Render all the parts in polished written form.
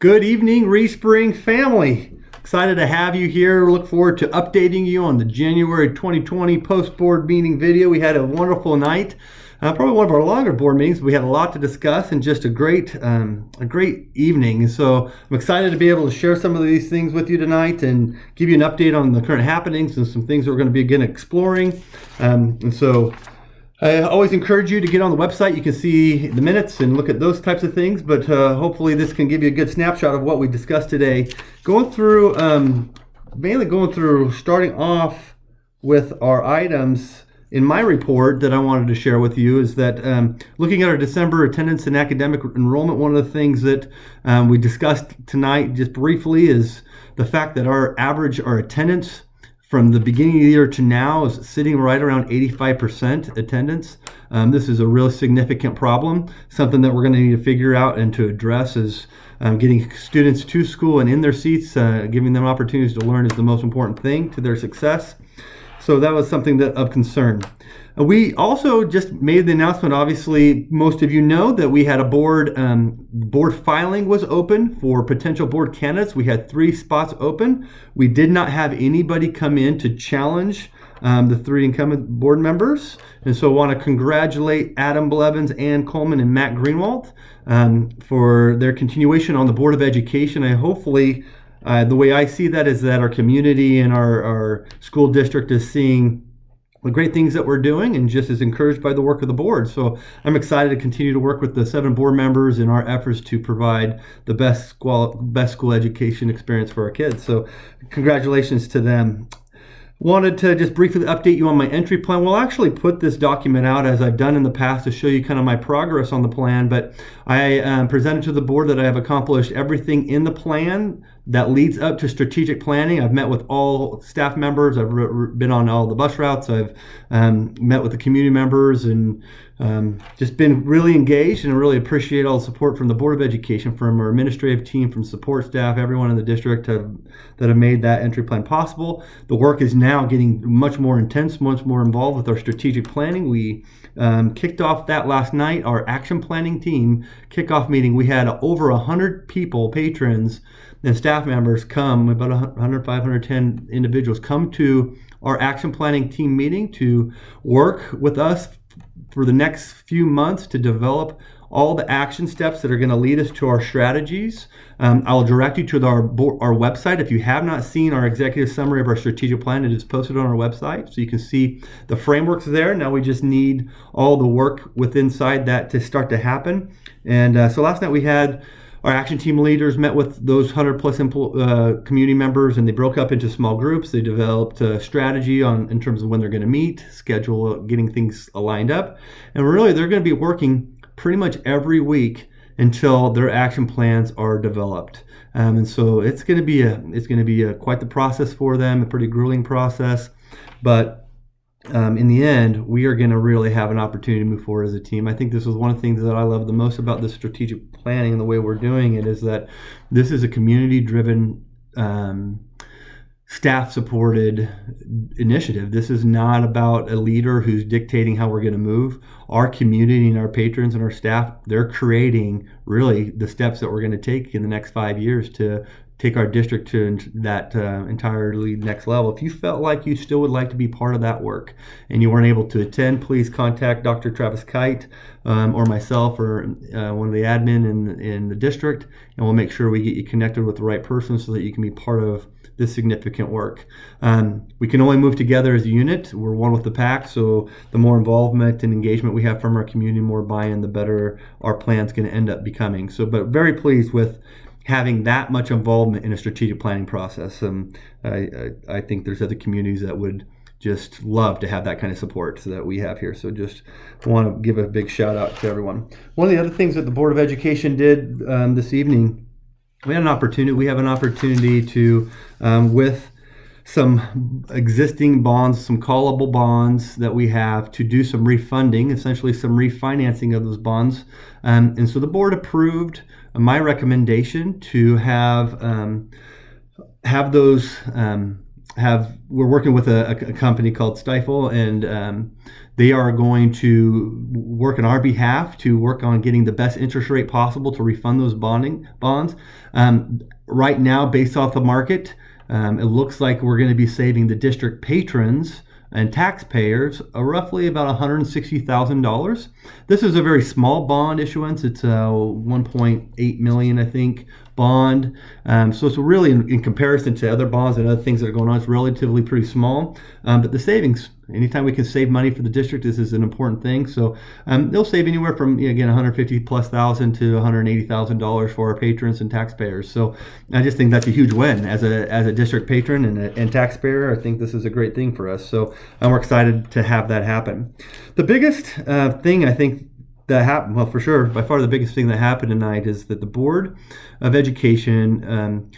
Good evening, Respring family. Excited to have you here. Look forward to updating you on the January 2020 post-board meeting video. We had a wonderful night. Probably one of our longer board meetings. We had a lot to discuss and just a great evening. So I'm excited to be able to share some of these things with you tonight and give you an update on the current happenings and some things we're going to be again exploring. I always encourage you to get on the website. You can see the minutes and look at those types of things, but hopefully this can give you a good snapshot of what we discussed today. Mainly going through, starting off with our items in my report that I wanted to share with you is that looking at our December attendance and academic enrollment, one of the things that we discussed tonight just briefly is the fact that our attendance from the beginning of the year to now is sitting right around 85% attendance. This is a real significant problem. Something that we're going to need to figure out and to address is getting students to school and in their seats, giving them opportunities to learn is the most important thing to their success. So that was something of concern. We also just made the announcement, obviously, most of you know that we had a board filing was open for potential board candidates. We had 3 spots open. We did not have anybody come in to challenge the 3 incumbent board members. And so I want to congratulate Adam Blevins, Ann Coleman, and Matt Greenwald for their continuation on the Board of Education. Hopefully, the way I see that is that our community and our school district is seeing the great things that we're doing and just is encouraged by the work of the board. So I'm excited to continue to work with the 7 board members in our efforts to provide the best school education experience for our kids. So congratulations to them. Wanted to just briefly update you on my entry plan. We'll actually put this document out as I've done in the past to show you kind of my progress on the plan, but I presented to the board that I have accomplished everything in the plan that leads up to strategic planning. I've met with all staff members. I've been on all the bus routes. I've met with the community members and just been really engaged and really appreciate all the support from the Board of Education, from our administrative team, from support staff, everyone in the district that have made that entry plan possible. The work is now getting much more intense, much more involved with our strategic planning. We kicked off that last night, our action planning team kickoff meeting. We had over 100 people, patrons, and staff members come, about 105, 110 individuals come to our action planning team meeting to work with us for the next few months to develop all the action steps that are going to lead us to our strategies. I'll direct you to our website. If you have not seen our executive summary of our strategic plan, it is posted on our website, so you can see the frameworks there. Now we just need all the work inside that to start to happen. And so last night we had our action team leaders met with those 100 plus community members, and they broke up into small groups. They developed a strategy in terms of when they're going to meet, schedule, getting things aligned up. And really, they're going to be working pretty much every week until their action plans are developed. And so it's going to be quite the process for them, a pretty grueling process. But in the end, we are going to really have an opportunity to move forward as a team. I think this is one of the things that I love the most about this strategic planning and the way we're doing it is that this is a community-driven, staff-supported initiative. This is not about a leader who's dictating how we're going to move. Our community and our patrons and our staff, they're creating really the steps that we're going to take in the next 5 years to take our district to that entirely next level. If you felt like you still would like to be part of that work and you weren't able to attend, please contact Dr. Travis Kite or myself or one of the admin in the district, and we'll make sure we get you connected with the right person so that you can be part of this significant work. We can only move together as a unit. We're one with the pack, so the more involvement and engagement we have from our community, more buy-in, the better our plan's going to end up becoming. So, but very pleased with having that much involvement in a strategic planning process. I think there's other communities that would just love to have that kind of support that we have here. So just want to give a big shout out to everyone. One of the other things that the Board of Education did this evening, we have an opportunity to, with some existing bonds, some callable bonds that we have, to do some refunding, essentially some refinancing of those bonds. And so the board approved my recommendation to have those we're working with a company called Stifle, and they are going to work on our behalf to work on getting the best interest rate possible to refund those bonds. Right now, based off the market, it looks like we're going to be saving the district patrons and taxpayers roughly about $160,000. This is a very small bond issuance. It's a 1.8 million, I think, bond. So it's really, in comparison to other bonds and other things that are going on, it's relatively pretty small. But the savings, anytime we can save money for the district, this is an important thing. So they'll save anywhere from, again, $150,000+ to $180,000 for our patrons and taxpayers. So I just think that's a huge win as a district patron and taxpayer. I think this is a great thing for us. So we're excited to have that happen. The biggest thing I think that happened, well, for sure, by far the biggest thing that happened tonight is that the Board of Education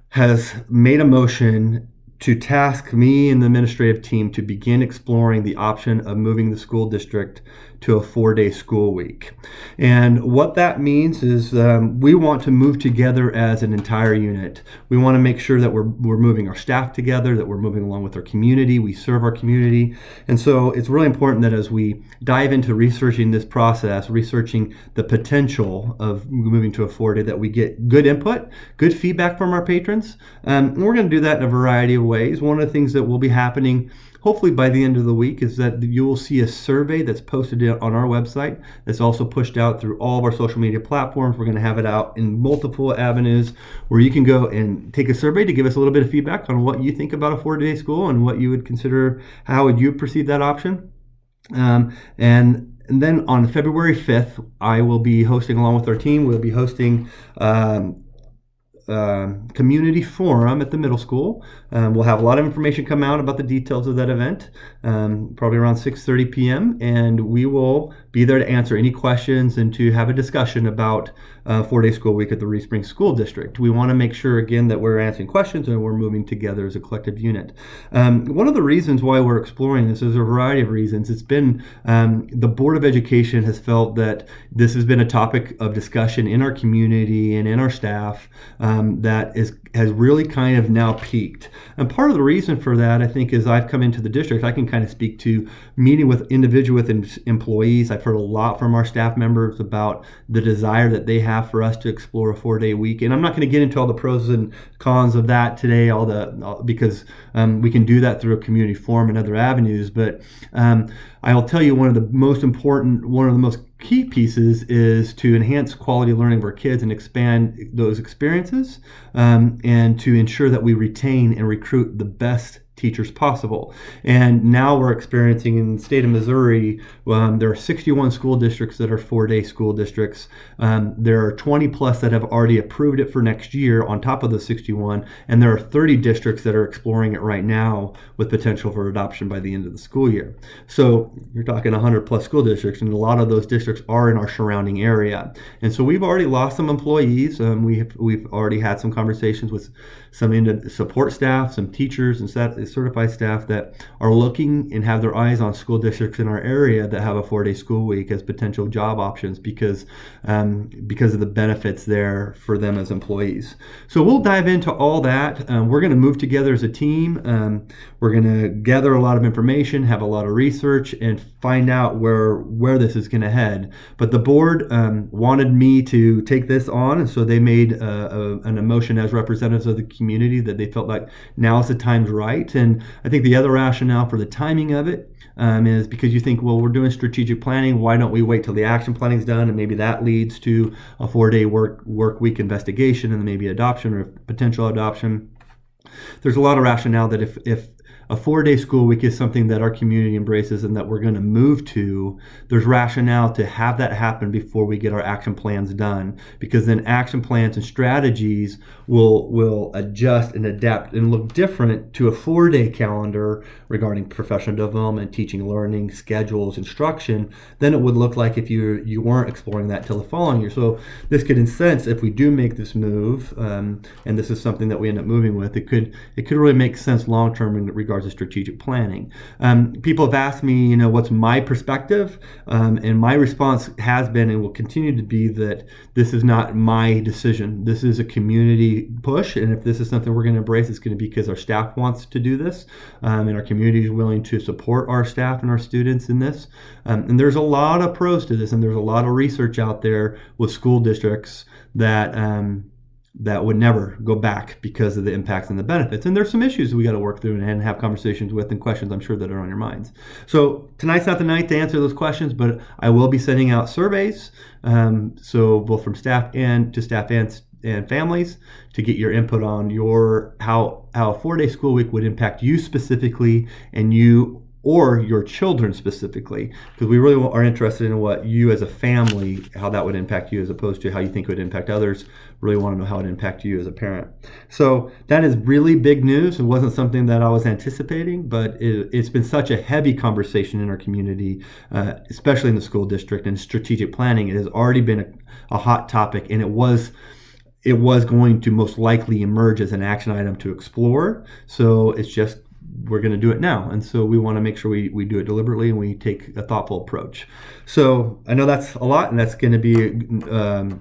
has made a motion to task me and the administrative team to begin exploring the option of moving the school district to a 4-day school week. And what that means is we want to move together as an entire unit. We want to make sure that we're moving our staff together, that we're moving along with our community, we serve our community. And so it's really important that as we dive into researching this process, researching the potential of moving to a 4-day, that we get good input, good feedback from our patrons. And we're going to do that in a variety of ways. One of the things that will be happening hopefully by the end of the week is that you will see a survey that's posted on our website that's also pushed out through all of our social media platforms. We're going to have it out in multiple avenues where you can go and take a survey to give us a little bit of feedback on what you think about a 4-day school and what you would consider, how would you perceive that option. And then on February 5th, I will be hosting, along with our team, we'll be hosting community forum at the middle school. We'll have a lot of information come out about the details of that event, probably around 6:30 p.m. And we will be there to answer any questions and to have a discussion about 4-day school week at the Reed Springs School District. We want to make sure, again, that we're answering questions and we're moving together as a collective unit. One of the reasons why we're exploring this is a variety of reasons. It's been the Board of Education has felt that this has been a topic of discussion in our community and in our staff that has really kind of now peaked. And part of the reason for that, I think, is I've come into the district. I can kind of speak to meeting with employees. I've heard a lot from our staff members about the desire that they have for us to explore a 4-day week. And I'm not going to get into all the pros and cons of that today, because we can do that through a community forum and other avenues. But I'll tell you one of the most key pieces is to enhance quality learning of our kids and expand those experiences, and to ensure that we retain and recruit the best teachers possible. And now we're experiencing in the state of Missouri, there are 61 school districts that are 4-day school districts. There are 20 plus that have already approved it for next year on top of the 61, and there are 30 districts that are exploring it right now with potential for adoption by the end of the school year. So you're talking 100 plus school districts, and a lot of those districts are in our surrounding area. And so we've already lost some employees. We've already had some conversations with some support staff, some teachers and certified staff that are looking and have their eyes on school districts in our area that have a 4-day school week as potential job options because of the benefits there for them as employees. So we'll dive into all that. We're going to move together as a team. We're going to gather a lot of information, have a lot of research, and find out where this is going to head. But the board wanted me to take this on, and so they made an motion as representatives of the community that they felt like now is the time's right. And I think the other rationale for the timing of it is because you think, well, we're doing strategic planning. Why don't we wait till the action planning is done, and maybe that leads to a 4-day work week investigation and then maybe adoption or potential adoption. There's a lot of rationale that if a 4-day school week is something that our community embraces and that we're going to move to, there's rationale to have that happen before we get our action plans done, because then action plans and strategies will adjust and adapt and look different to a 4-day calendar regarding professional development, teaching, learning, schedules, instruction, than it would look like if you weren't exploring that till the following year. So this could, in sense, if we do make this move, and this is something that we end up moving with, it could really make sense long term in regards as strategic planning. People have asked me, what's my perspective? And my response has been and will continue to be that this is not my decision. This is a community push. And if this is something we're going to embrace, it's going to be because our staff wants to do this, and our community is willing to support our staff and our students in this. And there's a lot of pros to this, and there's a lot of research out there with school districts that would never go back because of the impacts and the benefits. And there's some issues we got to work through and have conversations with, and questions I'm sure that are on your minds. So tonight's not the night to answer those questions, but I will be sending out surveys, so both from staff and families, to get your input on how a 4-day school week would impact you specifically, and you or your children specifically, because we really are interested in what you as a family, how that would impact you as opposed to how you think it would impact others. Really want to know how it impacts you as a parent. So that is really big news. It wasn't something that I was anticipating, but it's been such a heavy conversation in our community, especially in the school district, and strategic planning. It has already been a hot topic, and it was going to most likely emerge as an action item to explore. So it's just, we're going to do it now. And so we want to make sure we do it deliberately and we take a thoughtful approach. So I know that's a lot, and that's going to be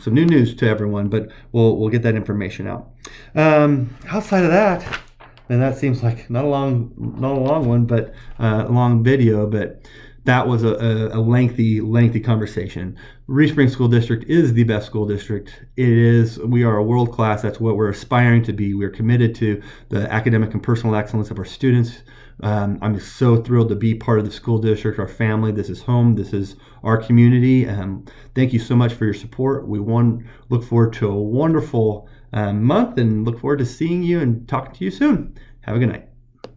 some new news to everyone, but we'll get that information out. Outside of that, and that seems like not a long one, but a long video, but that was a lengthy conversation. Reef Springs School District is the best school district. We are a world class. That's what we're aspiring to be. We're committed to the academic and personal excellence of our students. I'm so thrilled to be part of the school district, our family. This is home. This is our community. Thank you so much for your support. We look forward to a wonderful month, and look forward to seeing you and talking to you soon. Have a good night.